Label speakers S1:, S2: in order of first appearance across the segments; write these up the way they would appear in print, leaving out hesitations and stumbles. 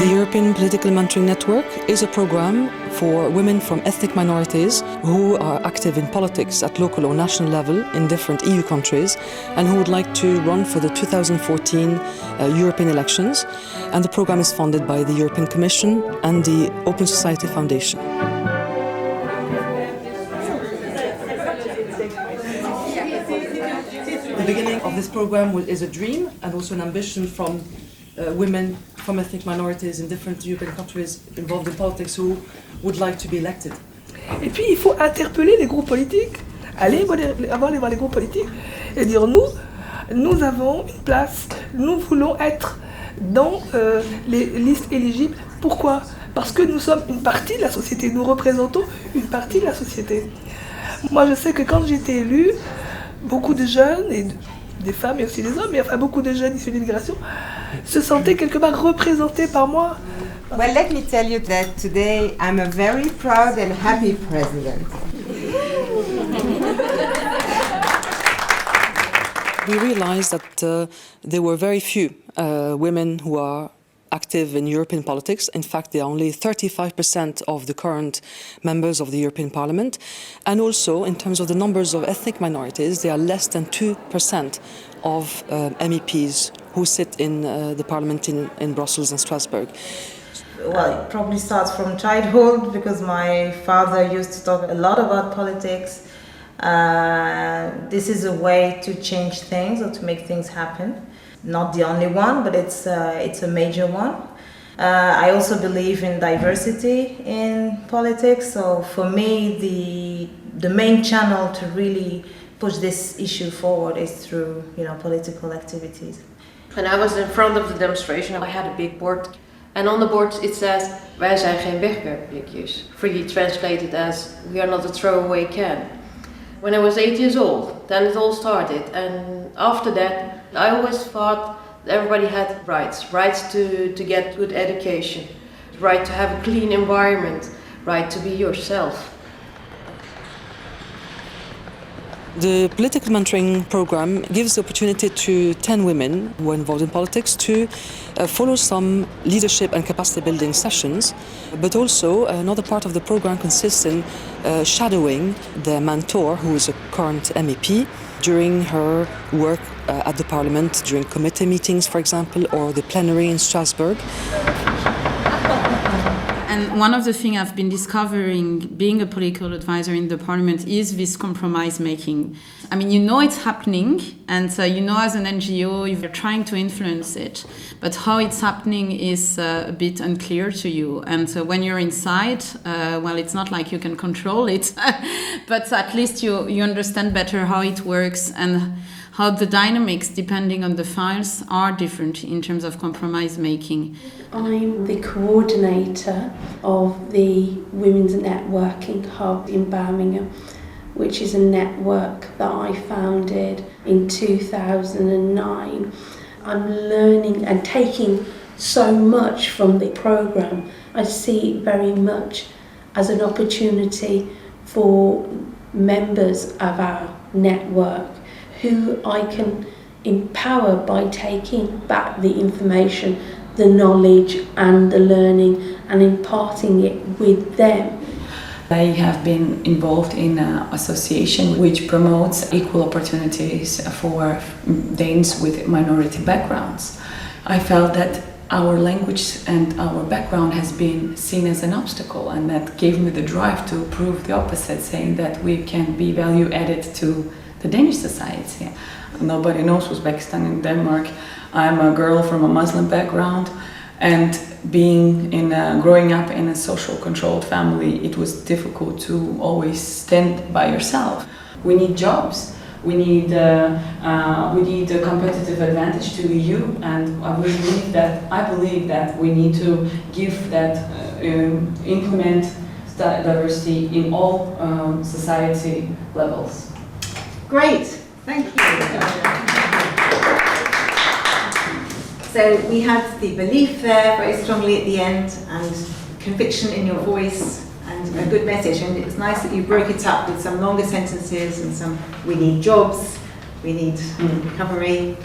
S1: The European Political Mentoring Network is a program for women from ethnic minorities who are active in politics at local or national level in different EU countries and who would like to run for the 2014 European elections. And the program is funded by the European Commission and the Open Society Foundation. The beginning of this program is a dream and also an ambition from women from ethnic minorities in different European countries involved in politics who would like to be elected.
S2: Et puis il faut interpeller les groupes politiques, aller voir les groupes politiques et dire nous avons une place, nous voulons être dans les listes éligibles. Pourquoi ? Parce que nous sommes une partie de la société, nous représentons une partie de la société. Moi je sais que quand j'ai été élue, beaucoup de jeunes, et des femmes et aussi des hommes, mais enfin beaucoup de jeunes issus de l'immigration, se sentaient quelque part représentés par moi.
S3: Well, let me tell you that today I'm a very proud and happy president.
S1: We realized that there were very few women who are active in European politics. In fact, they are only 35% of the current members of the European Parliament. And also, in terms of the numbers of ethnic minorities, they are less than 2% of MEPs who sit in the Parliament in Brussels and Strasbourg.
S4: Well, it probably starts from childhood because my father used to talk a lot about politics. This is a way to change things or to make things happen. Not the only one, but it's a major one. I also believe in diversity in politics. So for me, the main channel to really push this issue forward is through political activities.
S5: When I was in front of the demonstration, I had a big board. And on the board it says, wij zijn geen wegwerpblikjes. Freely translated as, we are not a throwaway can. When I was 8 years old, then it all started. And after that, I always thought everybody had rights to get good education, right to have a clean environment, right to be yourself.
S1: The political mentoring program gives the opportunity to 10 women who are involved in politics to follow some leadership and capacity building sessions, but also another part of the program consists in shadowing the mentor, who is a current MEP, during her work at the Parliament, during committee meetings, for example, or the plenary in Strasbourg.
S6: And one of the things I've been discovering being a political advisor in the Parliament is this compromise making. I mean, it's happening, and as an NGO, you're trying to influence it, but how it's happening is a bit unclear to you. And so when you're inside, it's not like you can control it, but at least you understand better how it works and how the dynamics, depending on the files, are different in terms of compromise making.
S7: I'm the coordinator of the Women's Networking Hub in Birmingham, which is a network that I founded in 2009. I'm learning and taking so much from the programme. I see it very much as an opportunity for members of our network who I can empower by taking back the information, the knowledge and the learning and imparting it with them.
S8: I have been involved in an association which promotes equal opportunities for Danes with minority backgrounds. I felt that our language and our background has been seen as an obstacle, and that gave me the drive to prove the opposite, saying that we can be value added to the Danish society. Nobody knows Uzbekistan in Denmark. I'm a girl from a Muslim background, and growing up in a social controlled family, it was difficult to always stand by yourself. We need jobs. We need a competitive advantage to the EU, and I believe that we need to give that, implement diversity in all society levels.
S3: Great, thank you. So we had the belief there very strongly at the end, and
S9: conviction in your voice and a good message. And it's nice that you broke it up with some longer sentences and some, we need jobs, we need recovery.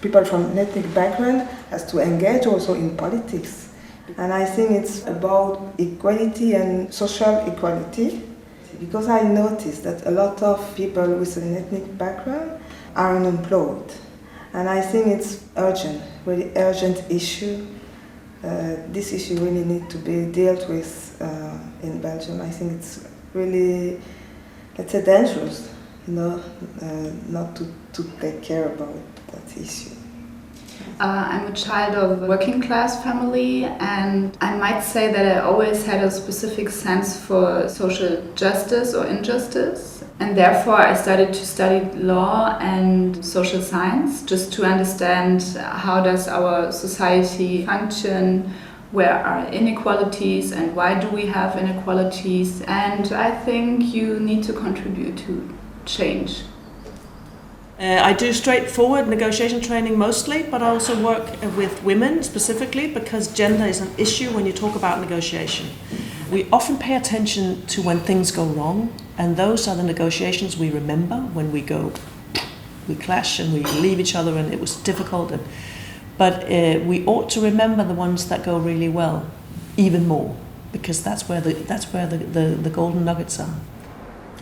S10: People from ethnic background has to engage also in politics. And I think it's about equality and social equality, because I noticed that a lot of people with an ethnic background are unemployed. And I think it's urgent, really urgent issue. This issue really needs to be dealt with in Belgium. I think it's really, let's say, dangerous, not to take care about that issue.
S11: I'm a child of a working class family, and I might say that I always had a specific sense for social justice or injustice, and therefore I started to study law and social science just to understand how does our society function, where are inequalities and why do we have inequalities, and I think you need to contribute to change.
S12: I do straightforward negotiation training mostly, but I also work with women specifically because gender is an issue when you talk about negotiation. We often pay attention to when things go wrong, and those are the negotiations we remember when we clash and we leave each other and it was difficult. But we ought to remember the ones that go really well, even more, because that's where the golden nuggets are.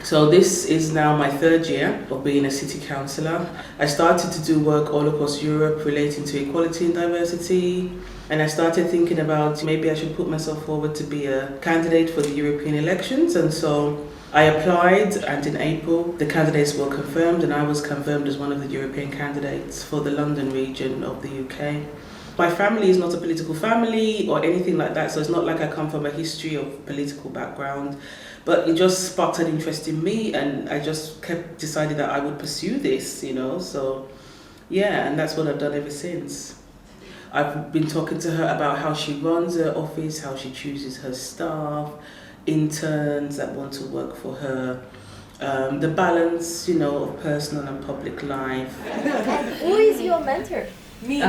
S13: So this is now my third year of being a city councillor. I started to do work all across Europe relating to equality and diversity, and I started thinking about maybe I should put myself forward to be a candidate for the European elections, and so I applied, and in April the candidates were confirmed, and I was confirmed as one of the European candidates for the London region of the UK. My family is not a political family or anything like that, so it's not like I come from a history of political background. But it just sparked an interest in me, and I just decided that I would pursue this, so yeah, and that's what I've done ever since. I've been talking to her about how she runs her office, how she chooses her staff, interns that want to work for her, the balance, of personal and public life.
S14: Who is your mentor?
S15: Me.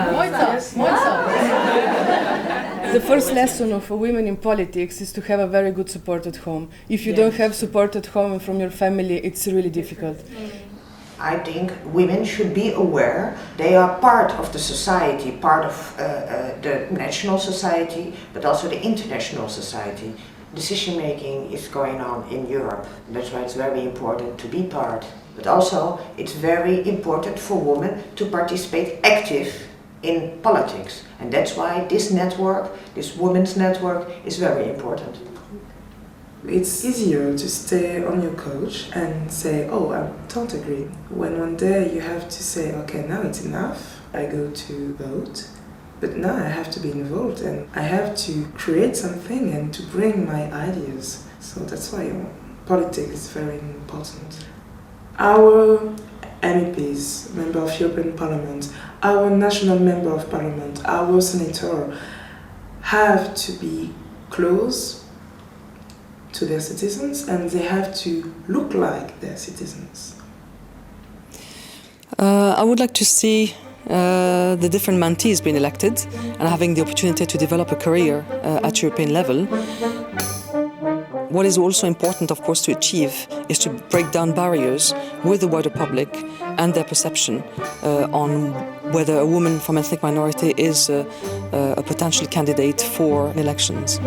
S15: The first lesson of women in politics is to have a very good support at home. If you don't have support at home and from your family, it's really difficult.
S16: I think women should be aware they are part of the society, part of the national society, but also the international society. Decision making is going on in Europe. That's why it's very important to be part. But also, it's very important for women to participate active in politics. And that's why this network, this women's network, is very important.
S10: It's easier to stay on your couch and say, oh, I don't agree. When one day you have to say, okay, now it's enough, I go to vote. But now I have to be involved and I have to create something and to bring my ideas. So that's why politics is very important. Our MEPs, Member of European Parliament, our national Member of Parliament, our Senator have to be close to their citizens and they have to look like their citizens.
S1: I would like to see the different mentees being elected and having the opportunity to develop a career at European level. What is also important, of course, to achieve is to break down barriers with the wider public and their perception on whether a woman from ethnic minority is a potential candidate for elections.